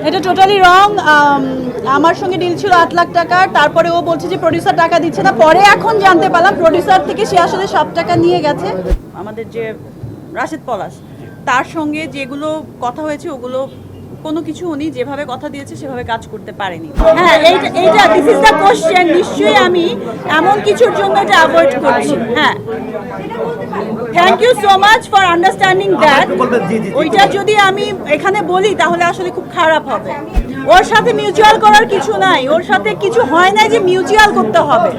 এটা টোটালি রং। আমার সঙ্গে ডিল ছিল 8 লাখ টাকার, তারপরে ও বলছে যে প্রডিউসার টাকা দিচ্ছে না। পরে এখন জানতে পারলাম প্রডিউসার থেকে সে আসলে সব টাকা নিয়ে গেছে। আমাদের যে রাশেদ পলাশ, তার সঙ্গে যেগুলো কথা হয়েছে ওগুলো কোনো কিছু উনি যেভাবে কথা দিয়েছে সেভাবে কাজ করতে পারেনি। হ্যাঁ, এইটা দিস ইজ দ্য কোশ্চেন। নিশ্চয়ই আমি এমন কিছুর জন্য এটা অ্যাভয়েড করছি। হ্যাঁ, thank you so much for understanding that. ওইটা যদি আমি এখানে বলি তাহলে আসলে খুব খারাপ হবে। ওর সাথে মিউচুয়াল করার কিছু নাই, ওর সাথে কিছু হয় নাই যে মিউচুয়াল করতে হবে,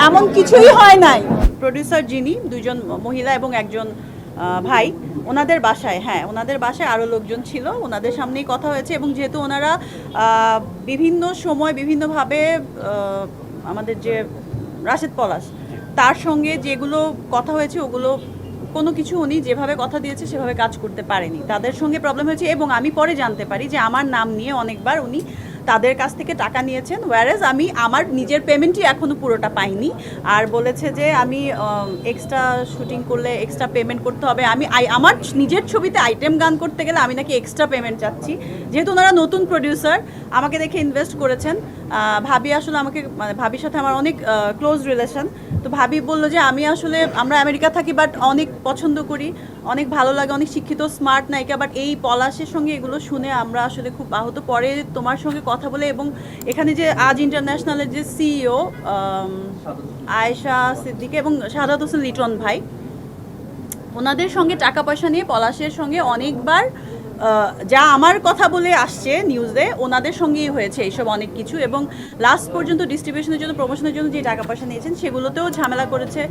এমন কিছুই হয় নাই। প্রডিউসার যিনি, দুইজন মহিলা এবং একজন ভাই, ওনাদের বাসায়, হ্যাঁ ওনাদের বাসায় আরও লোকজন ছিল, ওনাদের সামনেই কথা হয়েছে। এবং যেহেতু ওনারা বিভিন্ন সময় বিভিন্নভাবে আমাদের যে রাশেদ পলাশ, তার সঙ্গে যেগুলো কথা হয়েছে ওগুলো কোনো কিছু উনি যেভাবে কথা দিয়েছে সেভাবে কাজ করতে পারেনি, তাদের সঙ্গে প্রবলেম হয়েছে। এবং আমি পরে জানতে পারি যে আমার নাম নিয়ে অনেকবার উনি তাদের কাছ থেকে টাকা নিয়েছেন, ওয়ারেজ আমি আমার নিজের পেমেন্টই এখনও পুরোটা পাইনি। আর বলেছে যে আমি এক্সট্রা শুটিং করলে এক্সট্রা পেমেন্ট করতে হবে। আমার নিজের ছবিতে আইটেম গান করতে গেলে আমি নাকি এক্সট্রা পেমেন্ট চাচ্ছি। যেহেতু ওনারা নতুন প্রডিউসার, আমাকে দেখে ইনভেস্ট করেছেন। ভাবি আসলে আমাকে, মানে ভাবির সাথে আমার অনেক ক্লোজ রিলেশন। তো ভাবি বললো যে আমরা আমেরিকা থাকি বাট অনেক পছন্দ করি, অনেক ভালো লাগে, অনেক শিক্ষিত স্মার্ট নায়িকা, বাট এই পলাশের সঙ্গে এগুলো শুনে আমরা আসলে খুব আহত। পরে তোমার সঙ্গে কথা বলে এবং এখানে যে আজ ইন্টারন্যাশনালের যে সিইও আয়েশা সিদ্দিকী এবং শাহাদাত হোসেন লিটন ভাই, ওনাদের সঙ্গে টাকা পয়সা নিয়ে পলাশের সঙ্গে অনেকবার যা আমার কথা বলে আসছে নিউজে, ওনাদের সঙ্গেই হয়েছে এইসব অনেক কিছু। এবং লাস্ট পর্যন্ত ডিস্ট্রিবিউশনের জন্য, প্রমোশনের জন্য যে টাকা পয়সা নিয়েছেন সেগুলোতেও ঝামেলা করেছে,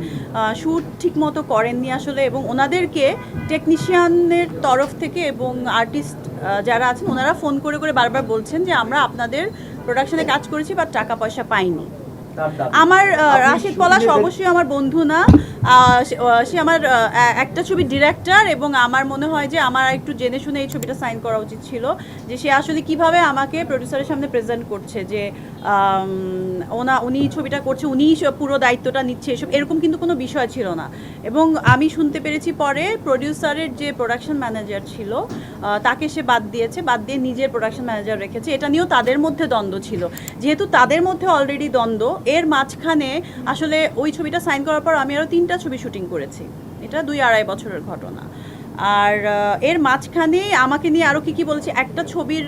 শ্যুট ঠিক মতো করেননি আসলে। এবং ওনাদেরকে টেকনিশিয়ানের তরফ থেকে এবং আর্টিস্ট যারা আছেন ওনারা ফোন করে করে বারবার বলছেন যে আমরা আপনাদের প্রোডাকশনে কাজ করেছি বাট টাকা পয়সা পাইনি। আমার রাশেদ পলাশ অবশ্যই আমার বন্ধু না, সে আমার একটা ছবির ডিরেক্টর। এবং আমার মনে হয় যে আমার একটু জেনে শুনে এই ছবিটা সাইন করা উচিত ছিল, যে সে আসলে কিভাবে আমাকে প্রডিউসারের সামনে প্রেজেন্ট করছে যে উনি ছবিটা করছে, উনিই পুরো দায়িত্বটা নিচ্ছে, এরকম কিন্তু কোনো বিষয় ছিল না। এবং আমি শুনতে পেরেছি পরে প্রডিউসারের যে প্রোডাকশন ম্যানেজার ছিল তাকে সে বাদ দিয়ে নিজের প্রোডাকশন ম্যানেজার রেখেছে। এটা নিয়েও তাদের মধ্যে দ্বন্দ্ব ছিল। যেহেতু তাদের মধ্যে অলরেডি দ্বন্দ্ব, এর মাঝখানে আসলে ওই ছবিটা সাইন করার পর আমি আরও 3টা ছবি শুটিং করেছি। এটা 2-2.5 বছরের ঘটনা। আর এর মাঝখানে আমাকে নিয়ে আরও কী বলেছে, একটা ছবির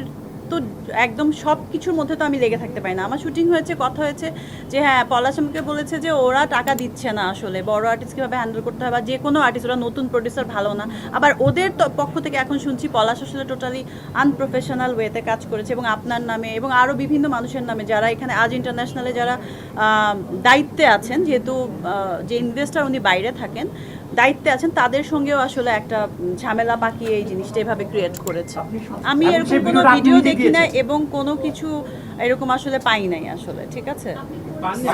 তো একদম সব কিছুর মধ্যে তো আমি লেগে থাকতে পারি না। আমার শুটিং হয়েছে, কথা হয়েছে যে হ্যাঁ পলাশ আমাকে বলেছে যে ওরা টাকা দিচ্ছে না, আসলে বড় আর্টিস্ট কীভাবে হ্যান্ডেল করতে হবে, বা যে কোনো আর্টিস্ট, ওরা নতুন প্রডিউসার ভালো না। আবার ওদের পক্ষ থেকে এখন শুনছি পলাশ আসলে টোটালি আনপ্রফেশনাল ওয়েতে কাজ করেছে, এবং আপনার নামে এবং আরও বিভিন্ন মানুষের নামে যারা এখানে আজ ইন্টারন্যাশনালে যারা দায়িত্বে আছেন, যেহেতু যে ইনভেস্টার উনি বাইরে থাকেন, দায়িত্বে আছেন, তাদের সঙ্গেও আসলে একটা ঝামেলা পাকিয়ে এই জিনিসটা এভাবে ক্রিয়েট করেছে। আমি এরকম কোনো ভিডিও দেখি না এবং কোনো কিছু এরকম আসলে পাই নাই আসলে, ঠিক আছে।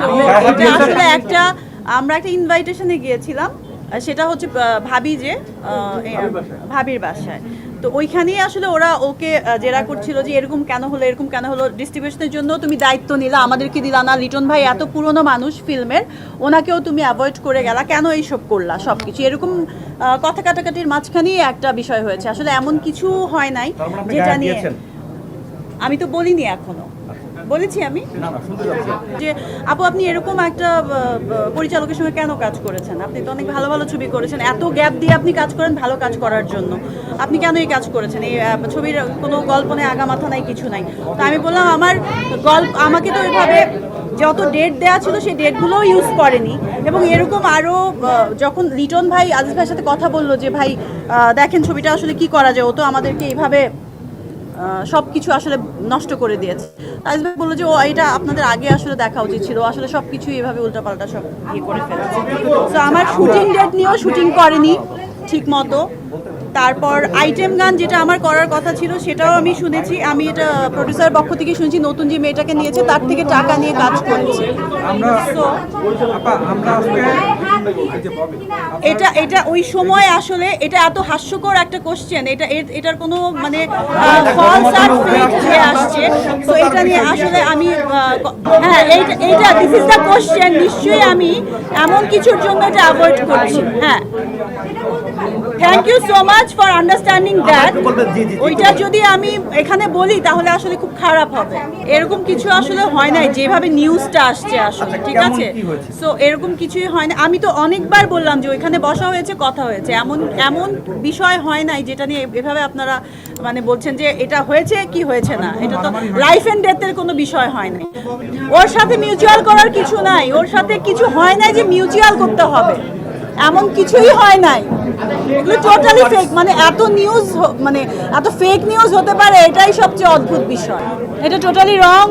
তো এটা আসলে আমরা একটা ইনভাইটেশনে গিয়েছিলাম, সেটা হচ্ছে ভাবির বাসায়। তো ওইখানেই আসলে ওরা ওকে জেরা করছিল যে এরকম কেন হলো, ডিস্ট্রিবিউশনের জন্য তুমি দায়িত্ব নিলা, আমাদেরকে দিলা না, লিটন ভাই এত পুরনো মানুষ ফিল্মের, ওনাকেও তুমি অ্যাভয়েড করে গেলা, কেন এইসব করলা, সব কিছু এরকম কথা কাটাকাটির মাঝখানেই একটা বিষয় হয়েছে। আসলে এমন কিছু হয় নাই যেটা নিয়ে আমি তো বলিনি, এখনো বলেছি আমি যে আপু আপনি এরকম একটা পরিচালকের সঙ্গে কেন কাজ করেছেন, আপনি তো অনেক ভালো ভালো ছবি করেছেন, এত গ্যাপ দিয়ে আপনি কাজ করেন ভালো কাজ করার জন্য, আপনি কেন এই কাজ করেছেন, এই ছবির কোনো গল্প নেই, আগা মাথা নাই, কিছু নাই। তো আমি বললাম আমার আমাকে তো ওইভাবে যত ডেট দেওয়া ছিল সেই ডেটগুলোও ইউজ করেনি। এবং এরকম আরও যখন লিটন ভাই আজিজ ভাইয়ের সাথে কথা বললো যে ভাই দেখেন ছবিটা আসলে কি করা যায়, ও তো আমাদেরকে এইভাবে সব কিছু আসলে নষ্ট করে দিয়েছে। আজিজ ভাই বললো যে এটা আপনাদের আগে আসলে দেখা উচিত ছিল, আসলে সব কিছু এভাবে উল্টাপাল্টা সব করে ফেলেছে। তো আমার শুটিং ডেট নিয়েও শুটিং করেনি ঠিক মতো। তারপর আইটেম গান যেটা আমার করার কথা ছিল সেটাও আমি শুনেছি, আমি এটা প্রডিউসারের পক্ষ থেকে শুনেছি, নতুন যে মেয়েটাকে নিয়েছে তার থেকে টাকা নিয়ে কাজ করেছে। এটা ওই সময় আসলে এটা এত হাস্যকর একটা কোশ্চেন, এটার কোনো মানে ফলস আর ফেক যে আসছে, তো এটা নিয়ে আসলে আমি হ্যাঁ এইটা দিস ইজ দ্য কোশ্চেন। নিশ্চয়ই আমি এমন কিছুর জন্য এটা অ্যাভয়েড করছি। হ্যাঁ, thank you so much for understanding that. ওইটা যদি আমি এখানে বলি তাহলে আসলে খুব খারাপ হবে। এরকম কিছু আসলে হয় নাই যেভাবে নিউজটা আসছে আসলে, ঠিক আছে? সো এরকম কিছুই হয় না। আমি তো অনেকবার বললাম যে ওইখানে বসা হয়েছে, কথা হয়েছে, এমন এমন বিষয় হয় নাই যেটা নিয়ে এভাবে আপনারা মানে বলছেন যে এটা হয়েছে কি হয়েছে না। এটা তো লাইফ এন্ড ডেথের কোনো বিষয় হয় নাই। ওর সাথে মিউচুয়াল করার কিছু নাই, ওর সাথে কিছু হয় নাই যে মিউচুয়াল করতে হবে, এমন কিছুই হয় নাই। এগুলো টোটালি ফেক। মানে এত নিউজ, মানে এত ফেক নিউজ হতে পারে, এটাই সবচেয়ে অদ্ভুত বিষয়। এটা টোটালি রং।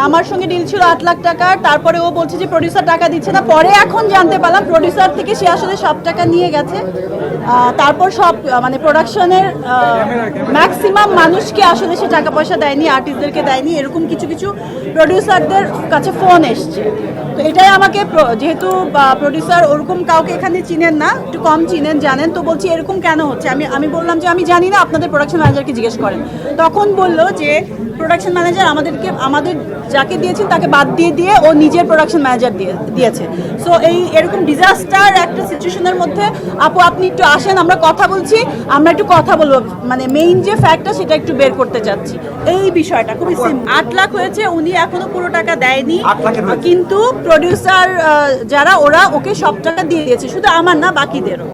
আমার সঙ্গে ডিল ছিল 8 লাখ টাকার, তারপরে ও বলছে যে প্রডিউসার টাকা দিচ্ছে না। পরে এখন জানতে পারলাম প্রডিউসার থেকে সে আসলে সব টাকা নিয়ে গেছে। তারপর সব মানে প্রোডাকশনের ম্যাক্সিমাম মানুষকে আসলে সে টাকা পয়সা দেয়নি, আর্টিস্টদেরকে দেয়নি। এরকম কিছু কিছু প্রডিউসারদের কাছে ফোন এসছে। তো এটাই আমাকে, যেহেতু প্রডিউসার ওরকম কাউকে এখানে চিনেন না, একটু কম চিনেন, জানেন, তো বলছি এরকম কেন হচ্ছে। আমি বললাম যে আমি জানি না, আপনাদের প্রোডাকশন ম্যানেজারকে জিজ্ঞেস করেন। তখন বললো যে প্রোডাকশন ম্যানেজার আমাদের যাকে দিয়েছেন তাকে বাদ দিয়ে ও নিজের প্রোডাকশন ম্যানেজার দিয়েছে। সো এরকম ডিজাস্টার একটা সিচুয়েশনের মধ্যে আপু আপনি একটু আসেন, আমরা কথা বলছি, আমরা একটু কথা বলবো, মানে মেইন যে ফ্যাক্টটা সেটা একটু বের করতে চাচ্ছি। এই বিষয়টা খুবই সিম্পল। 8 লাখ হয়েছে, উনি এখনো পুরো টাকা দেয়নি, কিন্তু প্রডিউসার যারা ওরা ওকে সব টাকা দিয়ে দিয়েছে, শুধু আমার না বাকিদেরও।